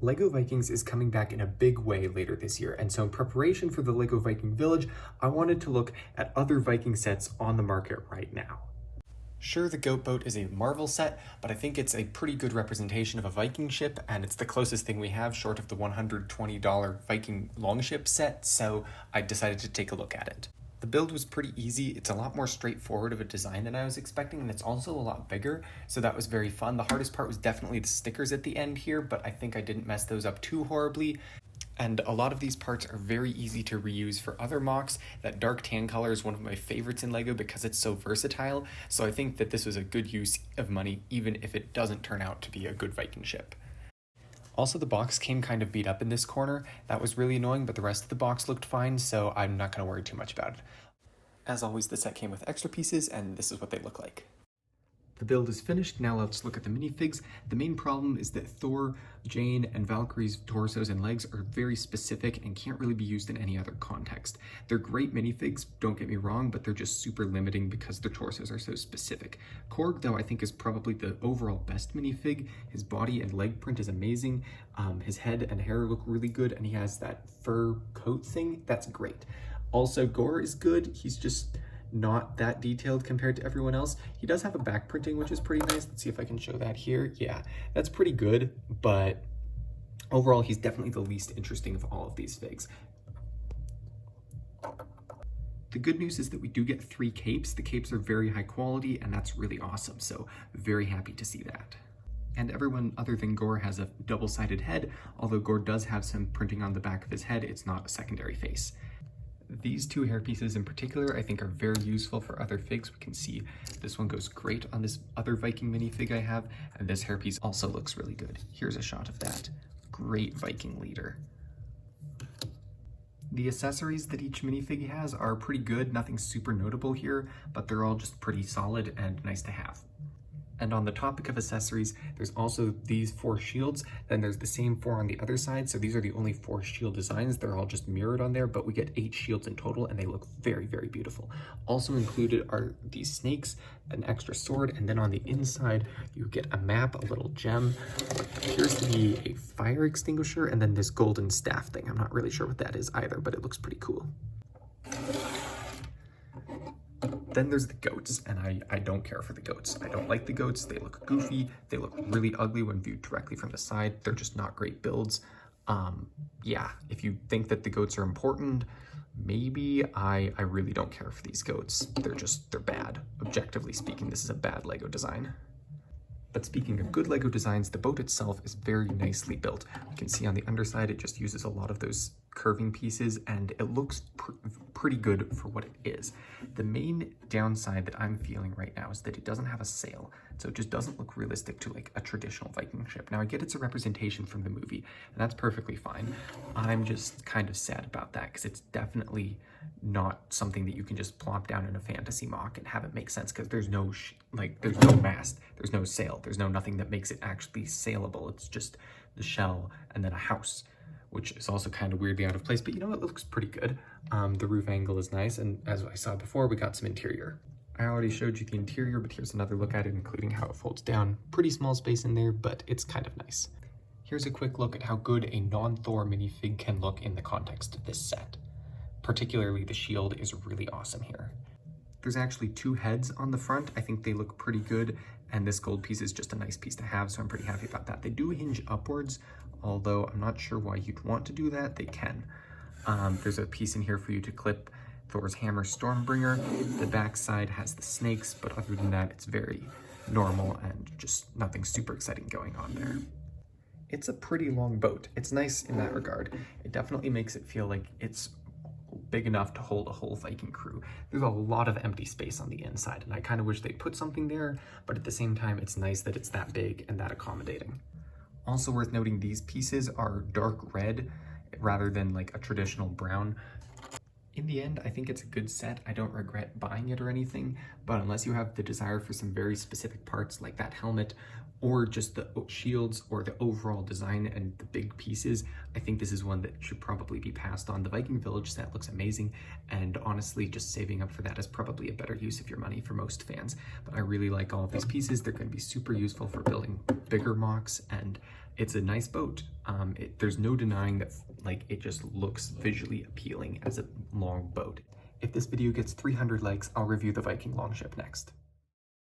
LEGO Vikings is coming back in a big way later this year, and so in preparation for the LEGO Viking Village, I wanted to look at other Viking sets on the market right now. Sure, the Goat Boat is a Marvel set, but I think it's a pretty good representation of a Viking ship, and it's the closest thing we have short of the $120 Viking Longship set, so I decided to take a look at it. The build was pretty easy. It's a lot more straightforward of a design than I was expecting, and it's also a lot bigger, so that was very fun. The hardest part was definitely the stickers at the end here, but I think I didn't mess those up too horribly. And a lot of these parts are very easy to reuse for other mocks. That dark tan color is one of my favorites in LEGO because it's so versatile, so I think that this was a good use of money, even if it doesn't turn out to be a good Viking ship. Also, the box came kind of beat up in this corner. That was really annoying, but the rest of the box looked fine, so I'm not going to worry too much about it. As always, the set came with extra pieces, and this is what they look like. The build is finished. Now let's look at the minifigs. The main problem is that Thor, Jane, and Valkyrie's torsos and legs are very specific and can't really be used in any other context. They're great minifigs, don't get me wrong, but they're just super limiting because their torsos are so specific. Korg, though, I think is probably the overall best minifig. His body and leg print is amazing. His head and hair look really good, and he has that fur coat thing. That's great. Also, Gore is good. He's just not that detailed compared to everyone else. He does have a back printing, which is pretty nice. Let's see if I can show that here. Yeah, that's pretty good, but overall, he's definitely the least interesting of all of these figs. The good news is that we do get 3 capes. The capes are very high quality, and that's really awesome, so very happy to see that. And everyone other than Gore has a double-sided head, although Gore does have some printing on the back of his head. It's not a secondary face. These 2 hairpieces in particular I think are very useful for other figs. We can see this one goes great on this other Viking minifig I have, and this hairpiece also looks really good. Here's a shot of that. Great Viking leader. The accessories that each minifig has are pretty good, nothing super notable here, but they're all just pretty solid and nice to have. And on the topic of accessories, there's also these 4 shields, then there's the same 4 on the other side, so these are the only 4 shield designs. They're all just mirrored on there, but we get 8 shields in total, and they look very, very beautiful. Also included are these snakes, an extra sword, and then on the inside, you get a map, a little gem, what appears to be a fire extinguisher, and then this golden staff thing. I'm not really sure what that is either, but it looks pretty cool. Then there's the goats, and I don't care for the goats. I don't like the goats. They look goofy. They look really ugly when viewed directly from the side. They're just not great builds. Yeah, if you think that the goats are important, maybe. I really don't care for these goats. They're bad. Objectively speaking, this is a bad LEGO design. But speaking of good LEGO designs, the boat itself is very nicely built. You can see on the underside, it just uses a lot of those curving pieces, and it looks pretty good for what it is. The main downside that I'm feeling right now is that it doesn't have a sail, so it just doesn't look realistic to like a traditional Viking ship. Now I get it's a representation from the movie, and that's perfectly fine. I'm just kind of sad about that because it's definitely not something that you can just plop down in a fantasy mock and have it make sense, because there's no there's no mast, there's no sail, there's nothing that makes it actually sailable. It's just the shell and then a house, which is also kind of weirdly out of place, but you know, it looks pretty good. The roof angle is nice, and as I saw before, we got some interior. I already showed you the interior, but here's another look at it, including how it folds down. Pretty small space in there, but it's kind of nice. Here's a quick look at how good a non-Thor minifig can look in the context of this set. Particularly, the shield is really awesome here. There's actually 2 heads on the front. I think they look pretty good, and this gold piece is just a nice piece to have, so I'm pretty happy about that. They do hinge upwards, although I'm not sure why you'd want to do that. They can. There's a piece in here for you to clip Thor's hammer Stormbringer. The back side has the snakes, but other than that, it's very normal and just nothing super exciting going on there. It's a pretty long boat. It's nice in that regard. It definitely makes it feel like it's big enough to hold a whole Viking crew. There's a lot of empty space on the inside, and I kind of wish they put something there, but at the same time, it's nice that it's that big and that accommodating. Also worth noting, these pieces are dark red rather than like a traditional brown. In the end, I think it's a good set. I don't regret buying it or anything, but unless you have the desire for some very specific parts like that helmet or just the shields or the overall design and the big pieces, I think this is one that should probably be passed on. The Viking Village set looks amazing, and honestly, just saving up for that is probably a better use of your money for most fans. But I really like all of these pieces. They're going to be super useful for building bigger mocks, and it's a nice boat. There's no denying that it just looks visually appealing as a long boat. If this video gets 300 likes, I'll review the Viking Longship next.